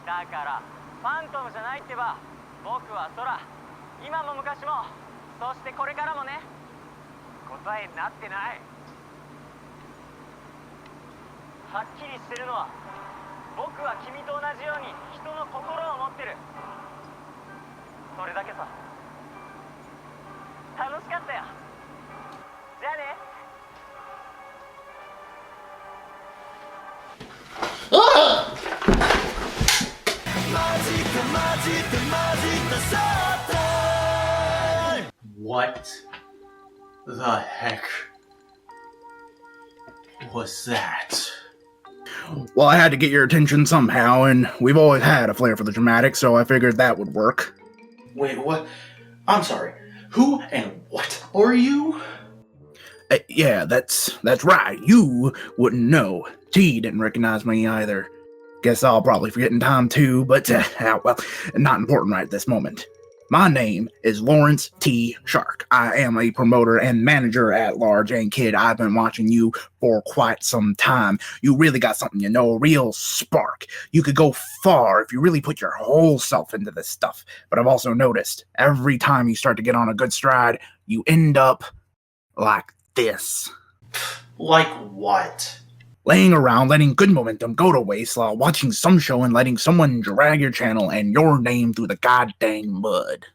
だからファントムじゃないってば。僕は空、今も昔も、そしてこれからもね。答えになってない。はっきりしてるのは、僕は君と同じように人の心を持ってる。それだけさ。楽しかったよ。じゃあね。What the heck was that? Well, I had to get your attention somehow, and we've always had a flair for the dramatic, so I figured that would work. Wait, what? I'm sorry. Who and what are you? Yeah, that's right. You wouldn't know. T didn't recognize me either. Guess I'll probably forget in time too, but, well, not important right at this moment. My name is Lawrence T. Shark. I am a promoter and manager at large, and kid, I've been watching you for quite some time. You really got something, you know, a real spark. You could go far if you really put your whole self into this stuff. But I've also noticed, every time you start to get on a good stride, you end up like this. Like what? Laying around, letting good momentum go to waste while watching some show and letting someone drag your channel and your name through the goddamn mud.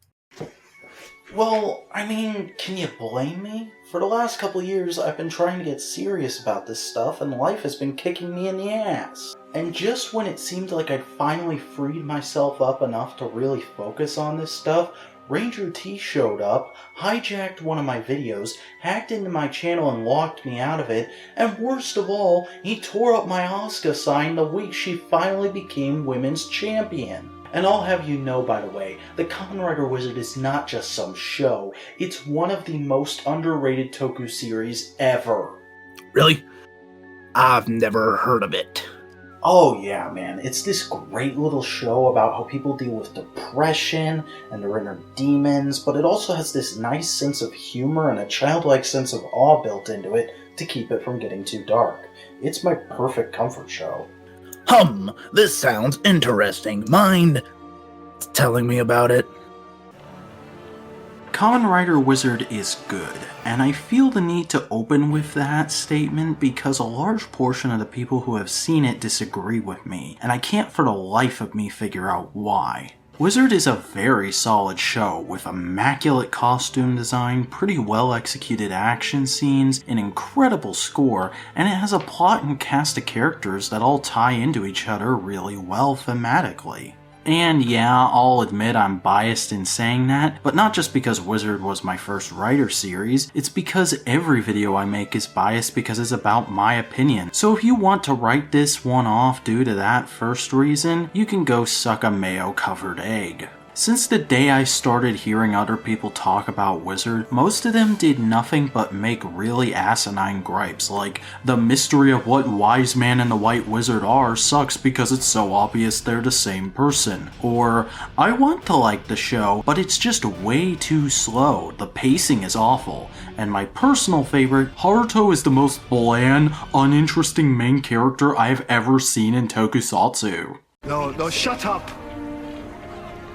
Well, I mean, can you blame me? For the last couple years, I've been trying to get serious about this stuff, and life has been kicking me in the ass. And just when it seemed like I'd finally freed myself up enough to really focus on this stuff, Ranger T showed up, hijacked one of my videos, hacked into my channel and locked me out of it, and worst of all, he tore up my Asuka sign the week she finally became women's champion. And I'll have you know, by the way, the Kamen Rider Wizard is not just some show, it's one of the most underrated toku series ever. Really? I've never heard of it. Oh yeah, man, it's this great little show about how people deal with depression and their inner demons, but it also has this nice sense of humor and a childlike sense of awe built into it to keep it from getting too dark. It's my perfect comfort show. This sounds interesting. Mind telling me about it? Kamen Rider Wizard is good, and I feel the need to open with that statement because a large portion of the people who have seen it disagree with me, and I can't for the life of me figure out why. Wizard is a very solid show with immaculate costume design, pretty well executed action scenes, an incredible score, and it has a plot and cast of characters that all tie into each other really well thematically. And yeah, I'll admit I'm biased in saying that, but not just because Wizard was my first Rider series, it's because every video I make is biased because it's about my opinion. So if you want to write this one off due to that first reason, you can go suck a mayo-covered egg. Since the day I started hearing other people talk about Wizard, most of them did nothing but make really asinine gripes, like, the mystery of what Wise Man and the White Wizard are sucks because it's so obvious they're the same person. Or, I want to like the show, but it's just way too slow, the pacing is awful. And my personal favorite, Haruto is the most bland, uninteresting main character I've ever seen in tokusatsu. No, shut up!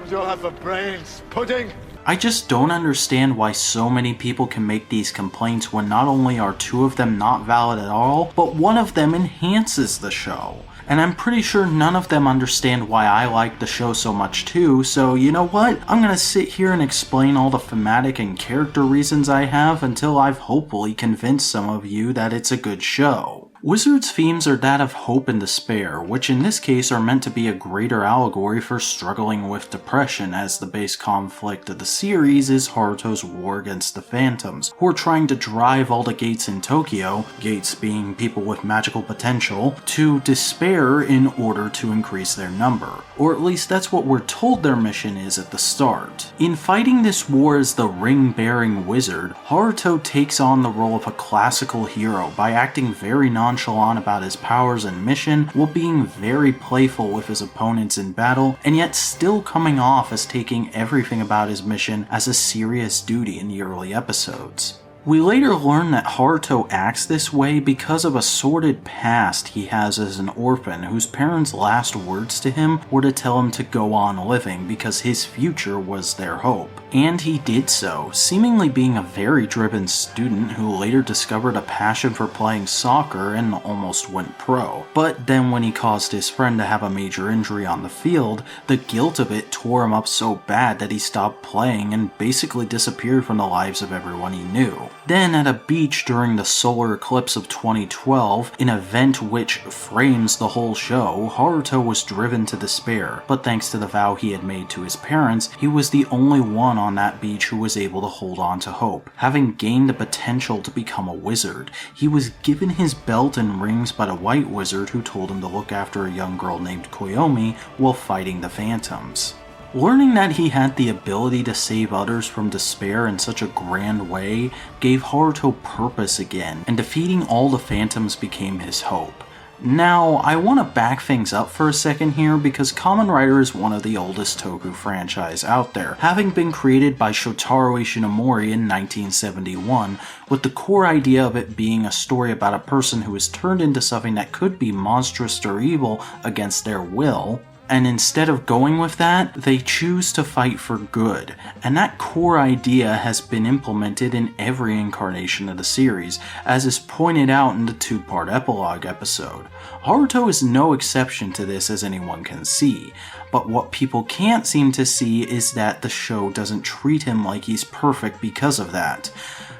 You don't have a brains, pudding! I just don't understand why so many people can make these complaints when not only are two of them not valid at all, but one of them enhances the show. And I'm pretty sure none of them understand why I like the show so much too, so you know what? I'm gonna sit here and explain all the thematic and character reasons I have until I've hopefully convinced some of you that it's a good show. Wizard's themes are that of hope and despair, which in this case are meant to be a greater allegory for struggling with depression, as the base conflict of the series is Haruto's war against the Phantoms, who are trying to drive all the gates in Tokyo, gates being people with magical potential, to despair in order to increase their number. Or at least that's what we're told their mission is at the start. In fighting this war as the ring-bearing wizard, Haruto takes on the role of a classical hero by acting very nonchalant about his powers and mission while being very playful with his opponents in battle, and yet still coming off as taking everything about his mission as a serious duty in the early episodes. We later learn that Haruto acts this way because of a sordid past he has as an orphan whose parents' last words to him were to tell him to go on living because his future was their hope. And he did so, seemingly being a very driven student who later discovered a passion for playing soccer and almost went pro. But then when he caused his friend to have a major injury on the field, the guilt of it tore him up so bad that he stopped playing and basically disappeared from the lives of everyone he knew. Then at a beach during the solar eclipse of 2012, an event which frames the whole show, Haruto was driven to despair, but thanks to the vow he had made to his parents, he was the only one on that beach who was able to hold on to hope. Having gained the potential to become a wizard, he was given his belt and rings by the white wizard who told him to look after a young girl named Koyomi while fighting the phantoms. Learning that he had the ability to save others from despair in such a grand way gave Haruto purpose again, and defeating all the phantoms became his hope. Now, I want to back things up for a second here because Kamen Rider is one of the oldest toku franchise out there, having been created by Shotaro Ishinomori in 1971, with the core idea of it being a story about a person who is turned into something that could be monstrous or evil against their will. And instead of going with that, they choose to fight for good. And that core idea has been implemented in every incarnation of the series, as is pointed out in the two-part epilogue episode. Haruto is no exception to this, as anyone can see. But what people can't seem to see is that the show doesn't treat him like he's perfect because of that.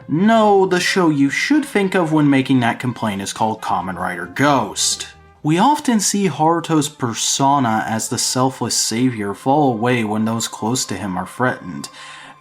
No, the show you should think of when making that complaint is called Kamen Rider Ghost. We often see Haruto's persona as the selfless savior fall away when those close to him are threatened.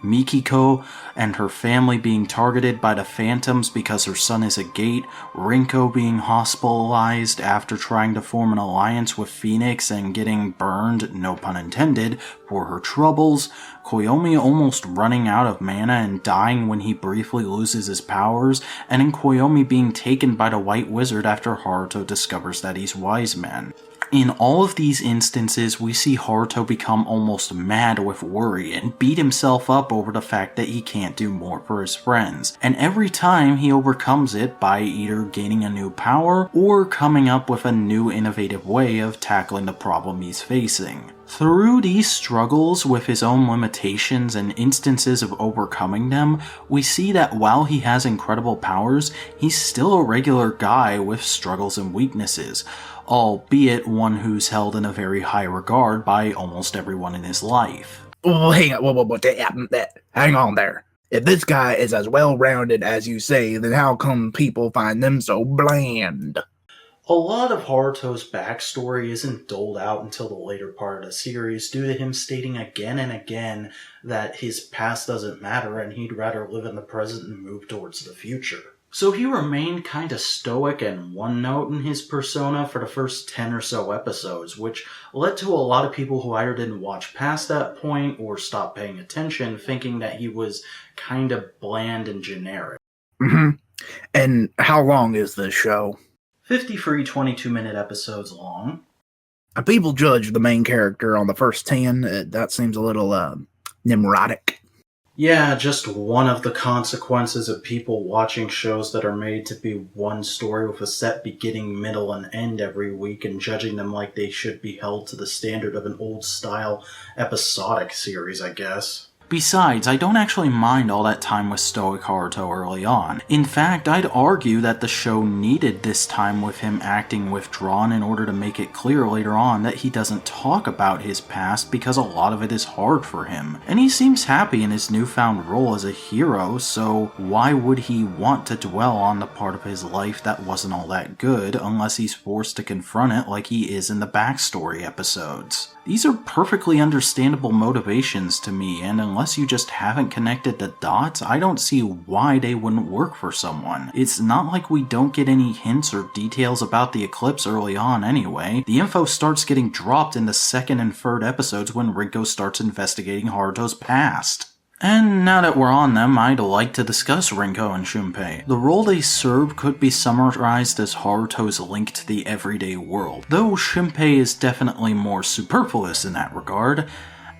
Mikiko and her family being targeted by the phantoms because her son is a gate, Rinko being hospitalized after trying to form an alliance with Phoenix and getting burned, no pun intended, for her troubles, Koyomi almost running out of mana and dying when he briefly loses his powers, and in Koyomi being taken by the White Wizard after Haruto discovers that he's Wise Man. In all of these instances, we see Haruto become almost mad with worry and beat himself up over the fact that he can't do more for his friends, and every time he overcomes it by either gaining a new power or coming up with a new innovative way of tackling the problem he's facing. Through these struggles with his own limitations and instances of overcoming them, we see that while he has incredible powers, he's still a regular guy with struggles and weaknesses, albeit one who's held in a very high regard by almost everyone in his life. Oh, hang on, hang on there. If this guy is as well-rounded as you say, then how come people find them so bland? A lot of Haruto's backstory isn't doled out until the later part of the series due to him stating again and again that his past doesn't matter and he'd rather live in the present and move towards the future. So he remained kinda stoic and one-note in his persona for the first 10 or so episodes, which led to a lot of people who either didn't watch past that point or stopped paying attention, thinking that he was kinda bland and generic. And how long is this show? 53 22-minute episodes long. People judge the main character on the first 10. That seems a little neurotic. Yeah, just one of the consequences of people watching shows that are made to be one story with a set beginning, middle, and end every week and judging them like they should be held to the standard of an old-style episodic series, I guess. Besides, I don't actually mind all that time with stoic Haruto early on. In fact, I'd argue that the show needed this time with him acting withdrawn in order to make it clear later on that he doesn't talk about his past because a lot of it is hard for him. And he seems happy in his newfound role as a hero, so why would he want to dwell on the part of his life that wasn't all that good unless he's forced to confront it like he is in the backstory episodes? These are perfectly understandable motivations to me, and unless you just haven't connected the dots, I don't see why they wouldn't work for someone. It's not like we don't get any hints or details about the eclipse early on anyway. The info starts getting dropped in the second and third episodes when Rinko starts investigating Haruto's past. And now that we're on them, I'd like to discuss Rinko and Shunpei. The role they serve could be summarized as Haruto's link to the everyday world, though Shunpei is definitely more superfluous in that regard.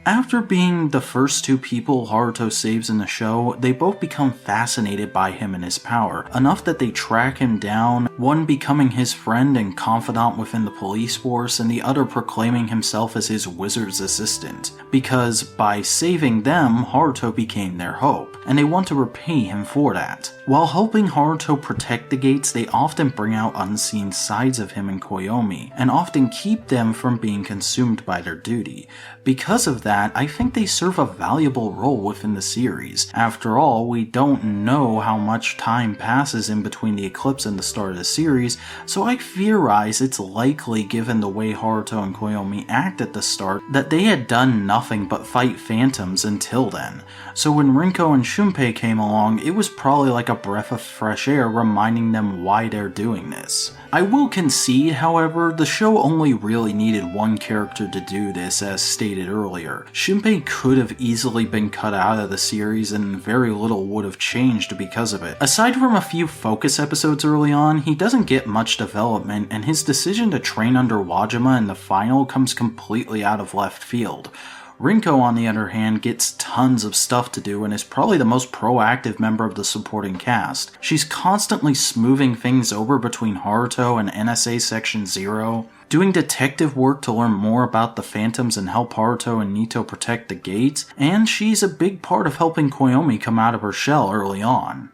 After being the first two people Haruto saves in the show, they both become fascinated by him and his power, enough that they track him down, one becoming his friend and confidant within the police force, and the other proclaiming himself as his wizard's assistant, because by saving them, Haruto became their hope, and they want to repay him for that. While helping Haruto protect the gates, they often bring out unseen sides of him and Koyomi, and often keep them from being consumed by their duty. Because of that, I think they serve a valuable role within the series. After all, we don't know how much time passes in between the eclipse and the start of the series, so I theorize it's likely, given the way Haruto and Koyomi act at the start, that they had done nothing but fight phantoms until then. So when Rinko and Shunpei came along, it was probably like a breath of fresh air reminding them why they're doing this. I will concede, however, the show only really needed one character to do this, as stated earlier. Shunpei could have easily been cut out of the series and very little would have changed because of it. Aside from a few focus episodes early on, he doesn't get much development, and his decision to train under Wajima in the final comes completely out of left field. Rinko, on the other hand, gets tons of stuff to do and is probably the most proactive member of the supporting cast. She's constantly smoothing things over between Haruto and NSA Section 0, doing detective work to learn more about the Phantoms and help Haruto and Nito protect the gates, and she's a big part of helping Koyomi come out of her shell early on.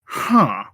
Huh.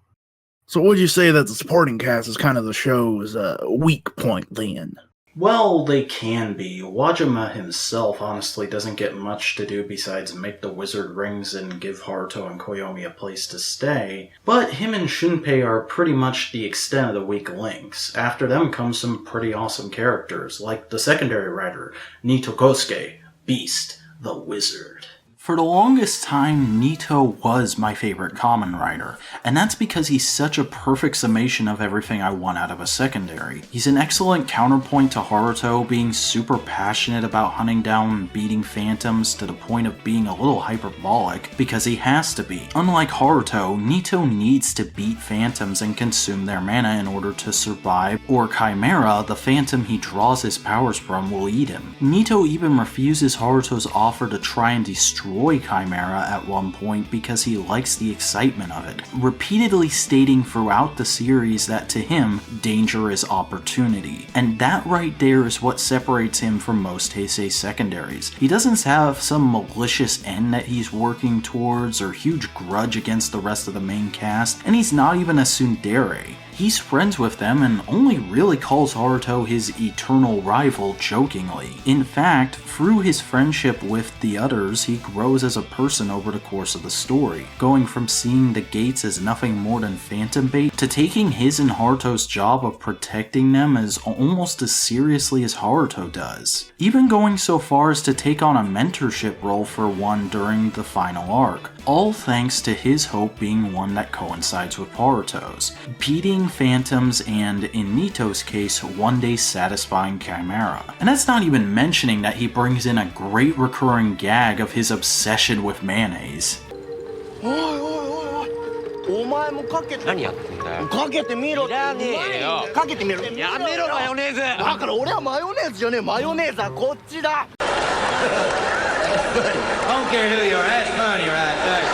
So would you say that the supporting cast is kind of the show's weak point then? Well, they can be. Wajima himself honestly doesn't get much to do besides make the wizard rings and give Haruto and Koyomi a place to stay, but him and Shunpei are pretty much the extent of the weak links. After them comes some pretty awesome characters, like the secondary writer, Nito Kosuke, Beast, the Wizard. For the longest time, Nito was my favorite Kamen Rider, and that's because he's such a perfect summation of everything I want out of a secondary. He's an excellent counterpoint to Haruto, being super passionate about hunting down and beating phantoms to the point of being a little hyperbolic, because he has to be. Unlike Haruto, Nito needs to beat phantoms and consume their mana in order to survive, or Chimera, the phantom he draws his powers from, will eat him. Nito even refuses Haruto's offer to try and destroy Chimera at one point because he likes the excitement of it, repeatedly stating throughout the series that to him, danger is opportunity. And that right there is what separates him from most Heisei secondaries. He doesn't have some malicious end that he's working towards or huge grudge against the rest of the main cast, and he's not even a tsundere. He's friends with them and only really calls Haruto his eternal rival jokingly. In fact, through his friendship with the others, he grows as a person over the course of the story, going from seeing the gates as nothing more than phantom bait to taking his and Haruto's job of protecting them as almost as seriously as Haruto does. Even going so far as to take on a mentorship role for one during the final arc, all thanks to his hope being one that coincides with Haruto's, beating phantoms and, in Nito's case, one day satisfying Chimera. And that's not even mentioning that he brings in a great recurring gag of his obsession with mayonnaise. お前もかけて何やってんだよかけてみろいらねえよかけてみろやめろマヨネーズだから俺はマヨネーズじゃねえマヨネーズはこっちだ Don't care who you are, that's funny right there.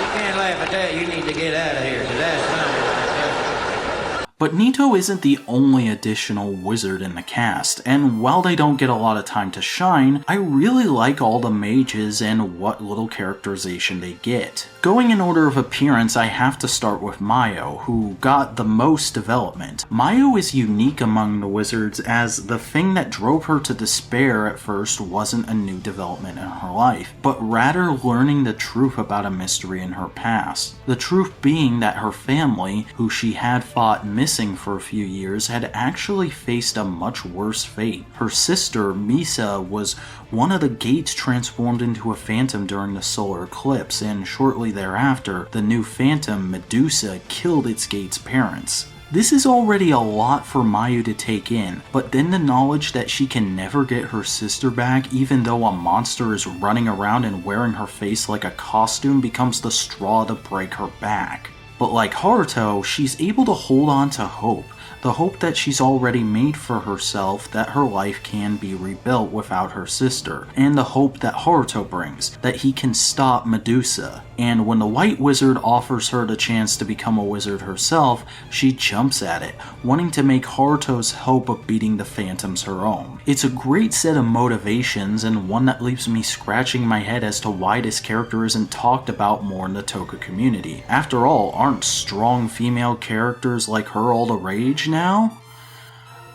You can't laugh at that, you need to get out of here, so that's funny right there. But Nito isn't the only additional wizard in the cast, and while they don't get a lot of time to shine, I really like all the mages and what little characterization they get. Going in order of appearance, I have to start with Mayo, who got the most development. Mayo is unique among the wizards, as the thing that drove her to despair at first wasn't a new development in her life, but rather learning the truth about a mystery in her past. The truth being that her family, who she had fought missing for a few years, had actually faced a much worse fate. Her sister, Misa, was one of the gates transformed into a phantom during the solar eclipse, and shortly thereafter, the new phantom, Medusa, killed its gate's parents. This is already a lot for Mayu to take in, but then the knowledge that she can never get her sister back even though a monster is running around and wearing her face like a costume becomes the straw to break her back. But like Haruto, she's able to hold on to hope, the hope that she's already made for herself, that her life can be rebuilt without her sister, and the hope that Haruto brings, that he can stop Medusa. And when the White Wizard offers her the chance to become a wizard herself, she jumps at it, wanting to make Haruto's hope of beating the Phantoms her own. It's a great set of motivations, and one that leaves me scratching my head as to why this character isn't talked about more in the Toku community. After all, aren't strong female characters like her all the rage now?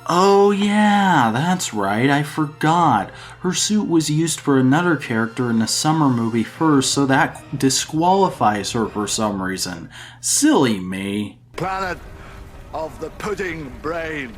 Oh yeah, that's right, I forgot. Her suit was used for another character in the summer movie first, so that disqualifies her for some reason. Silly me. Planet of the pudding brains.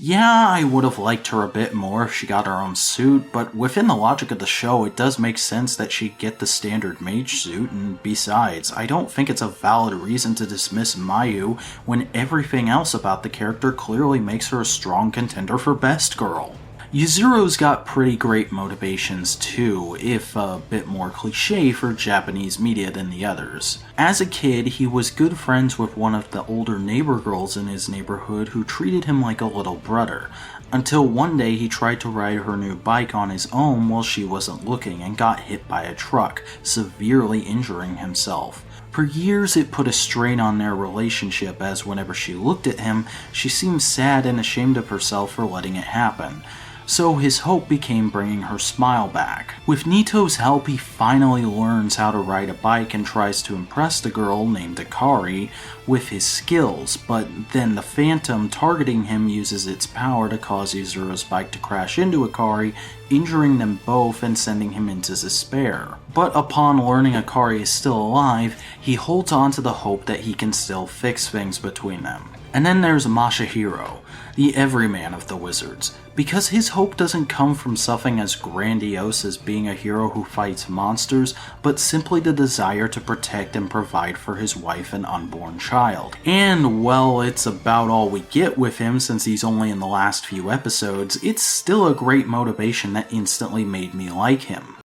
Yeah, I would have liked her a bit more if she got her own suit, but within the logic of the show, it does make sense that she'd get the standard mage suit, and besides, I don't think it's a valid reason to dismiss Mayu when everything else about the character clearly makes her a strong contender for Best Girl. Yuzuro's got pretty great motivations too, if a bit more cliche for Japanese media than the others. As a kid, he was good friends with one of the older neighbor girls in his neighborhood who treated him like a little brother, until one day he tried to ride her new bike on his own while she wasn't looking and got hit by a truck, severely injuring himself. For years it put a strain on their relationship, as whenever she looked at him, she seemed sad and ashamed of herself for letting it happen. So his hope became bringing her smile back. With Nito's help, he finally learns how to ride a bike and tries to impress the girl named Akari with his skills, but then the Phantom targeting him uses its power to cause Yuzuro's bike to crash into Akari, injuring them both and sending him into despair. But upon learning Akari is still alive, he holds on to the hope that he can still fix things between them. And then there's Masahiro, the everyman of the wizards, because his hope doesn't come from something as grandiose as being a hero who fights monsters, but simply the desire to protect and provide for his wife and unborn child. And well, it's about all we get with him since he's only in the last few episodes. It's still a great motivation that instantly made me like him.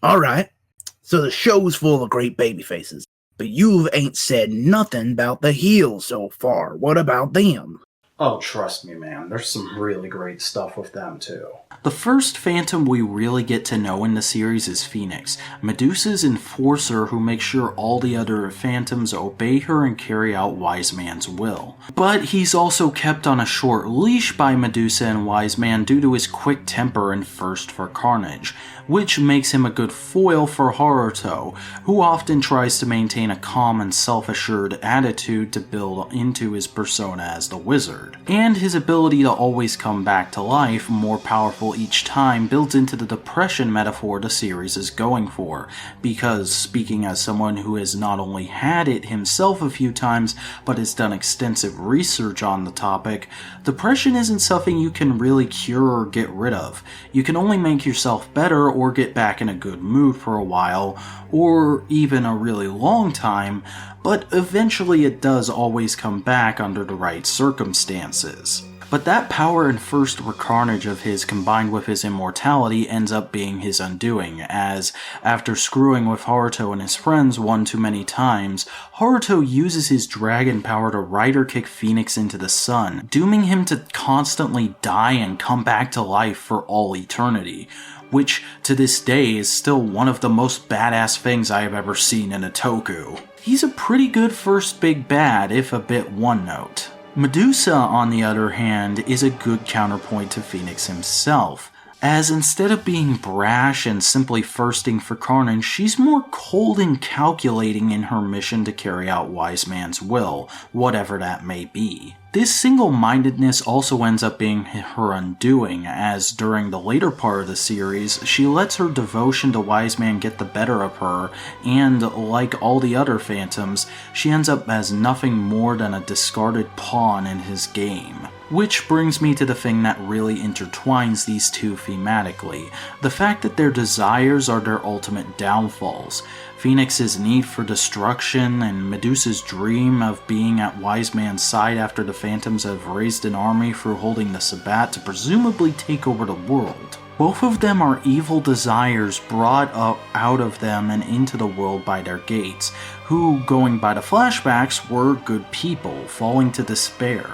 Alright, so the show's full of great baby faces, but you ain't said nothing about the heels so far. What about them? Oh, trust me, man, there's some really great stuff with them, too. The first Phantom we really get to know in the series is Phoenix, Medusa's enforcer who makes sure all the other Phantoms obey her and carry out Wise Man's will. But he's also kept on a short leash by Medusa and Wise Man due to his quick temper and thirst for carnage, which makes him a good foil for Haruto, who often tries to maintain a calm and self-assured attitude to build into his persona as the wizard. And his ability to always come back to life, more powerful each time, builds into the depression metaphor the series is going for, because speaking as someone who has not only had it himself a few times, but has done extensive research on the topic, depression isn't something you can really cure or get rid of. You can only make yourself better or get back in a good mood for a while, or even a really long time, but eventually it does always come back under the right circumstances. But that power and first carnage of his combined with his immortality ends up being his undoing, as, after screwing with Haruto and his friends one too many times, Haruto uses his dragon power to rider kick Phoenix into the sun, dooming him to constantly die and come back to life for all eternity, which to this day is still one of the most badass things I have ever seen in a toku. He's a pretty good first big bad, if a bit one note. Medusa, on the other hand, is a good counterpoint to Phoenix himself, as instead of being brash and simply thirsting for carnage, she's more cold and calculating in her mission to carry out Wise Man's will, whatever that may be. This single-mindedness also ends up being her undoing, as during the later part of the series, she lets her devotion to Wise Man get the better of her, and like all the other Phantoms, she ends up as nothing more than a discarded pawn in his game. Which brings me to the thing that really intertwines these two thematically, the fact that their desires are their ultimate downfalls. Phoenix's need for destruction and Medusa's dream of being at Wise Man's side after the Phantoms have raised an army through holding the Sabbat to presumably take over the world. Both of them are evil desires brought out of them and into the world by their gates, who, going by the flashbacks, were good people, falling to despair.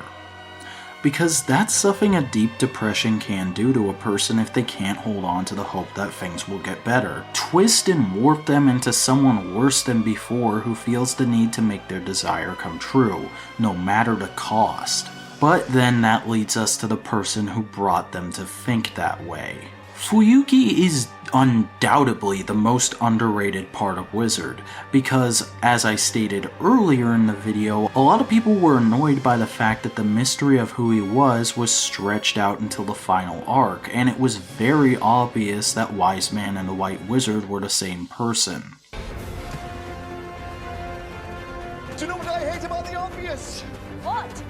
because that's something a deep depression can do to a person if they can't hold on to the hope that things will get better. Twist and warp them into someone worse than before who feels the need to make their desire come true, no matter the cost. But then that leads us to the person who brought them to think that way. Fuyuki is undoubtedly the most underrated part of Wizard, because, as I stated earlier in the video, a lot of people were annoyed by the fact that the mystery of who he was stretched out until the final arc, and it was very obvious that Wise Man and the White Wizard were the same person. Do you know what I hate about the obvious? What?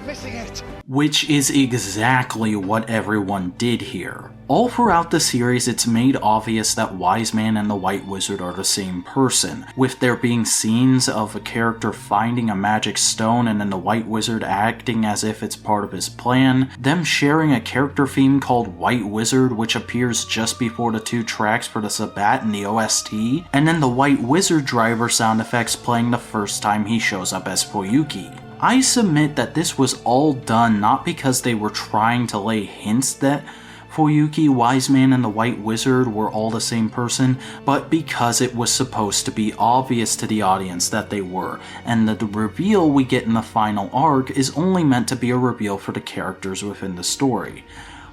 Missing it. Which is exactly what everyone did here. All throughout the series, it's made obvious that Wise Man and the White Wizard are the same person, with there being scenes of a character finding a magic stone and then the White Wizard acting as if it's part of his plan, them sharing a character theme called White Wizard which appears just before the 2 tracks for the Sabat and the OST, and then the White Wizard driver sound effects playing the first time he shows up as Fuyuki. I submit that this was all done not because they were trying to lay hints that Fuyuki, Wise Man, and the White Wizard were all the same person, but because it was supposed to be obvious to the audience that they were, and that the reveal we get in the final arc is only meant to be a reveal for the characters within the story.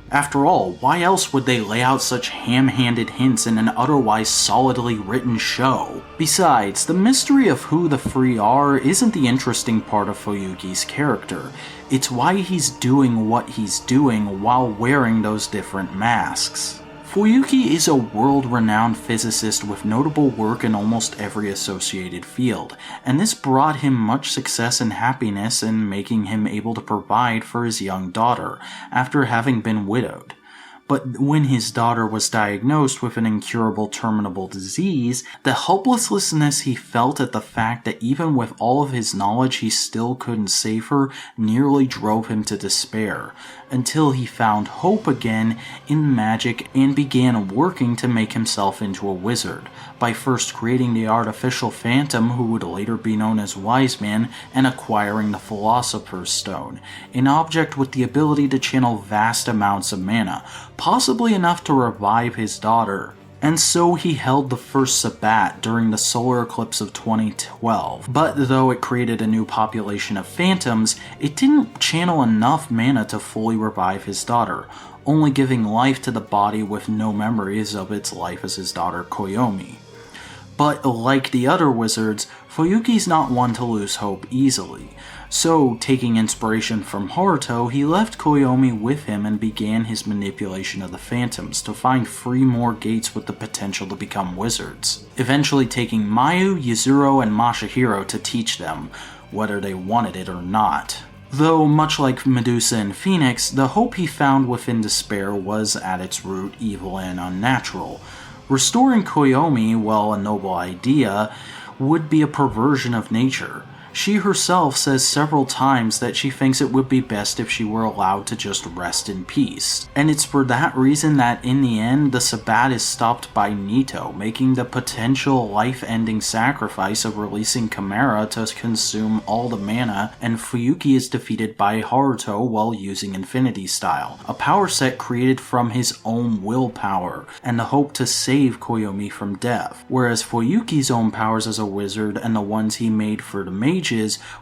After all, why else would they lay out such ham-handed hints in an otherwise solidly written show? Besides, the mystery of who the Free are isn't the interesting part of Fuyuki's character. It's why he's doing what he's doing while wearing those different masks. Fuyuki is a world-renowned physicist with notable work in almost every associated field, and this brought him much success and happiness in making him able to provide for his young daughter, after having been widowed. But when his daughter was diagnosed with an incurable terminal disease, the helplessness he felt at the fact that even with all of his knowledge he still couldn't save her nearly drove him to despair, until he found hope again in magic and began working to make himself into a wizard, by first creating the artificial phantom who would later be known as Wise Man and acquiring the Philosopher's Stone, an object with the ability to channel vast amounts of mana, possibly enough to revive his daughter. And so he held the first Sabat during the solar eclipse of 2012, but though it created a new population of phantoms, it didn't channel enough mana to fully revive his daughter, only giving life to the body with no memories of its life as his daughter Koyomi. But like the other wizards, Fuyuki's not one to lose hope easily. So, taking inspiration from Haruto, he left Koyomi with him and began his manipulation of the phantoms to find 3 more gates with the potential to become wizards, eventually taking Mayu, Yuzuru, and Masahiro to teach them, whether they wanted it or not. Though, much like Medusa and Phoenix, the hope he found within despair was at its root evil and unnatural. Restoring Koyomi, while a noble idea, would be a perversion of nature. She herself says several times that she thinks it would be best if she were allowed to just rest in peace. And it's for that reason that in the end, the Sabat is stopped by Nito, making the potential life-ending sacrifice of releasing Chimera to consume all the mana, and Fuyuki is defeated by Haruto while using Infinity Style, a power set created from his own willpower, and the hope to save Koyomi from death, whereas Fuyuki's own powers as a wizard and the ones he made for the mages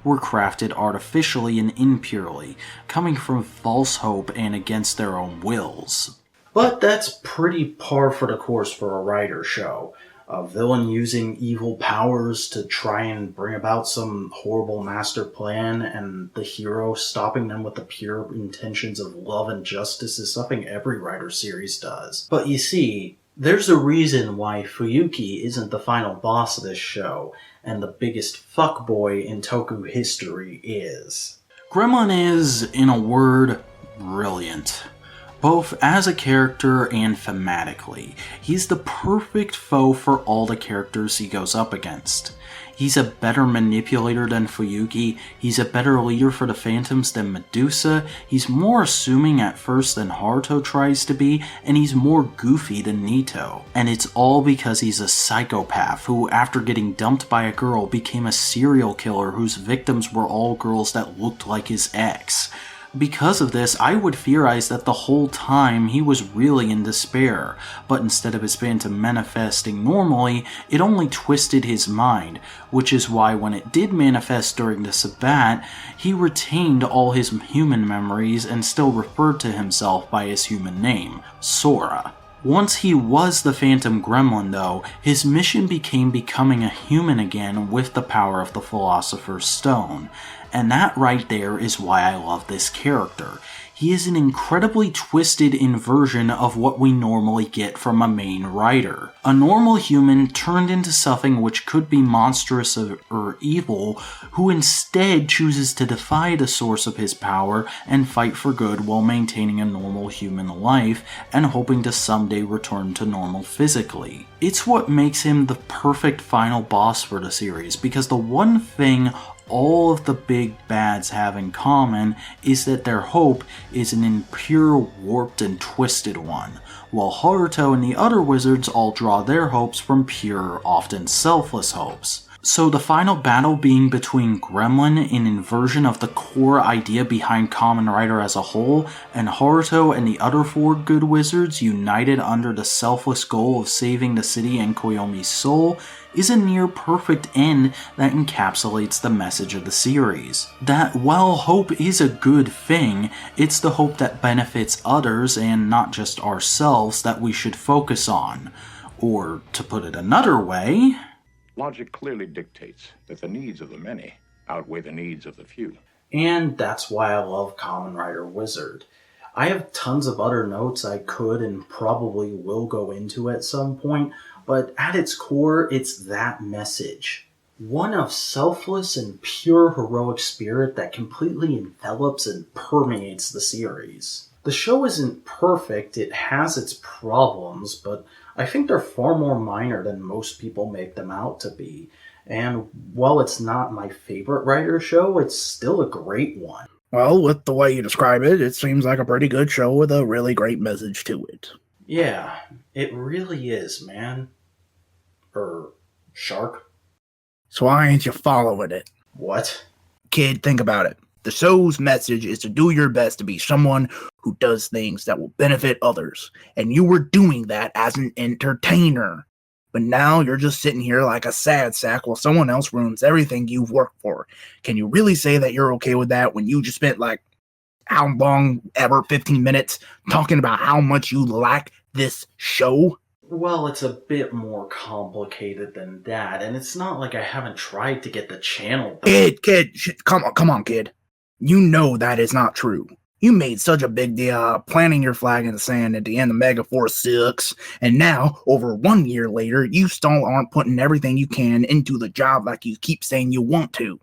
were crafted artificially and impurely, coming from false hope and against their own wills. But that's pretty par for the course for a writer show. A villain using evil powers to try and bring about some horrible master plan, and the hero stopping them with the pure intentions of love and justice is something every writer series does. But you see, there's a reason why Fuyuki isn't the final boss of this show, and the biggest fuckboy in Toku history is. Gremlin is, in a word, brilliant. Both as a character and thematically. He's the perfect foe for all the characters he goes up against. He's a better manipulator than Fuyuki, he's a better leader for the Phantoms than Medusa, he's more assuming at first than Haruto tries to be, and he's more goofy than Nito. And it's all because he's a psychopath who, after getting dumped by a girl, became a serial killer whose victims were all girls that looked like his ex. Because of this, I would theorize that the whole time he was really in despair, but instead of his phantom manifesting normally, it only twisted his mind, which is why when it did manifest during the Sabbat, he retained all his human memories and still referred to himself by his human name, Sora. Once he was the Phantom Gremlin, though, his mission became becoming a human again with the power of the Philosopher's Stone. And that right there is why I love this character. He is an incredibly twisted inversion of what we normally get from a main writer. A normal human turned into something which could be monstrous or evil, who instead chooses to defy the source of his power and fight for good while maintaining a normal human life and hoping to someday return to normal physically. It's what makes him the perfect final boss for the series, because the one thing all of the big bads have in common is that their hope is an impure, warped, and twisted one, while Haruto and the other wizards all draw their hopes from pure, often selfless hopes. So the final battle being between Gremlin, an inversion of the core idea behind Kamen Rider as a whole, and Haruto and the other 4 good wizards united under the selfless goal of saving the city and Koyomi's soul, is a near-perfect end that encapsulates the message of the series. That while hope is a good thing, it's the hope that benefits others and not just ourselves that we should focus on. Or, to put it another way, logic clearly dictates that the needs of the many outweigh the needs of the few. And that's why I love Kamen Rider Wizard. I have tons of other notes I could and probably will go into at some point, but at its core, it's that message. One of selfless and pure heroic spirit that completely envelops and permeates the series. The show isn't perfect, it has its problems, but I think they're far more minor than most people make them out to be. And while it's not my favorite Rider show, it's still a great one. Well, with the way you describe it, it seems like a pretty good show with a really great message to it. Yeah, it really is, man. Shark? So why ain't you following it? What? Kid, think about it. The show's message is to do your best to be someone who does things that will benefit others. And you were doing that as an entertainer. But now you're just sitting here like a sad sack while someone else ruins everything you've worked for. Can you really say that you're okay with that when you just spent how long ever, 15 minutes, talking about how much you like this show? Well, it's a bit more complicated than that, and it's not like I haven't tried to get the channel back. Kid, come on, kid. You know that is not true. You made such a big deal out planting your flag in the sand at the end of Megaforce 6, and now, over 1 year later, you still aren't putting everything you can into the job like you keep saying you want to.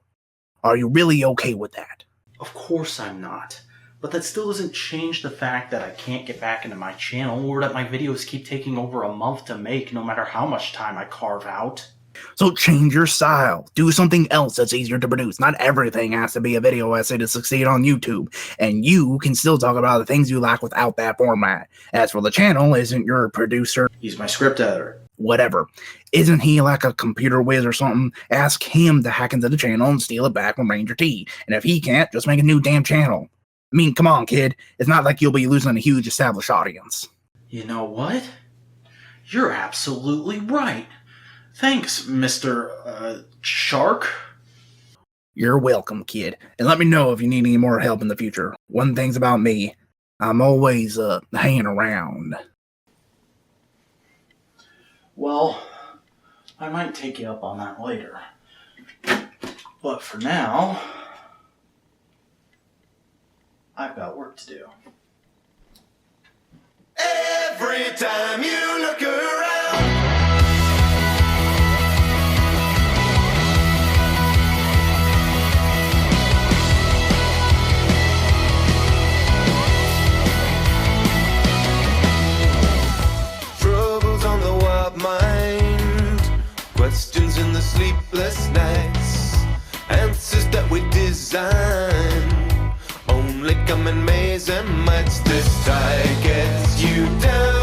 Are you really okay with that? Of course I'm not. But that still doesn't change the fact that I can't get back into my channel, or that my videos keep taking over a month to make no matter how much time I carve out. So change your style. Do something else that's easier to produce. Not everything has to be a video essay to succeed on YouTube. And you can still talk about the things you like without that format. As for the channel, isn't your producer... He's my script editor. Whatever. Isn't he like a computer whiz or something? Ask him to hack into the channel and steal it back from Ranger T. And if he can't, just make a new damn channel. I mean, come on, kid. It's not like you'll be losing a huge established audience. You know what? You're absolutely right. Thanks, Mr. Shark. You're welcome, kid. And let me know if you need any more help in the future. One thing's about me, I'm always, hanging around. Well, I might take you up on that later. But for now, I've got work to do. Every time you look around, troubles on the wild mind, questions in the sleepless nights, answers that we design only come in maze and mites. This tide gets you down.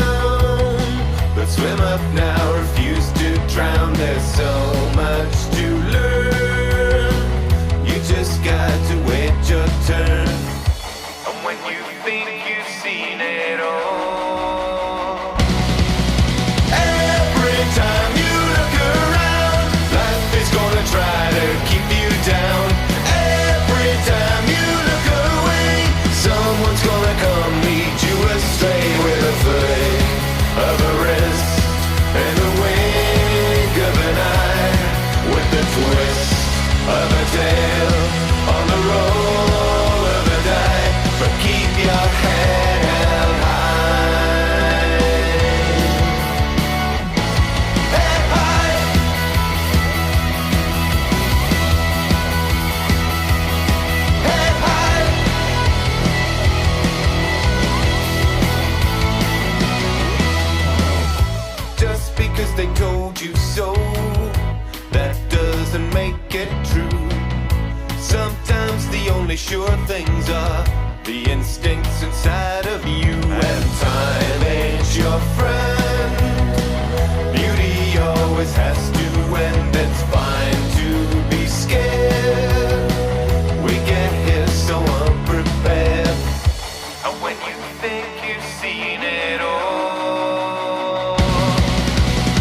sure things are the instincts inside of you. And time ain't your friend. Beauty always has to end. It's fine to be scared. We get here so unprepared. And when you think you've seen it all,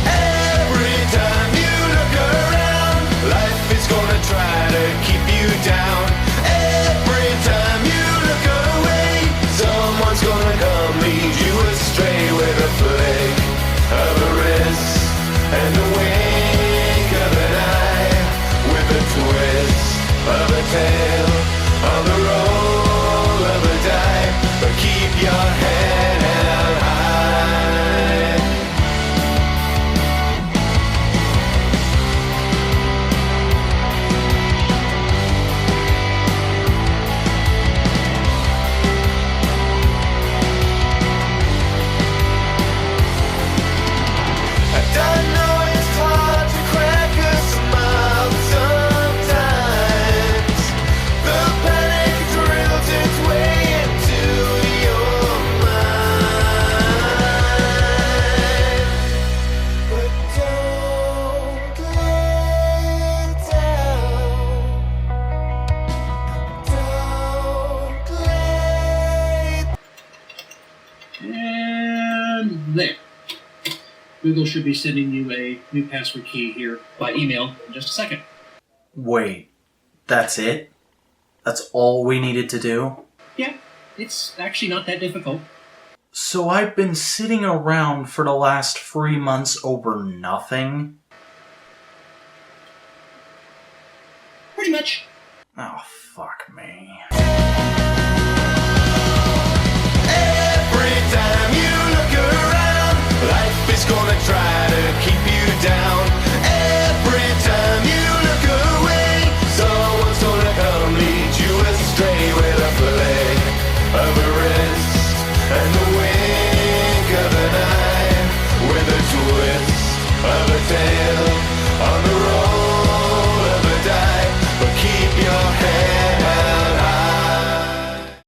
every time you look around, life is gonna try to keep you down. Every time you look away, someone's gonna come lead you astray with a flick of a wrist and a wink of an eye, with a twist of a tail on the roll of a die. But keep your head held high. And I know it's hard to crack a smile sometimes. The panic drills its way into your mind. But don't lay down. Don't lay. And there. Google should be sending you a new password key here by email in just a second. Wait, that's it? That's all we needed to do? Yeah, it's actually not that difficult. So I've been sitting around for the last 3 months over nothing?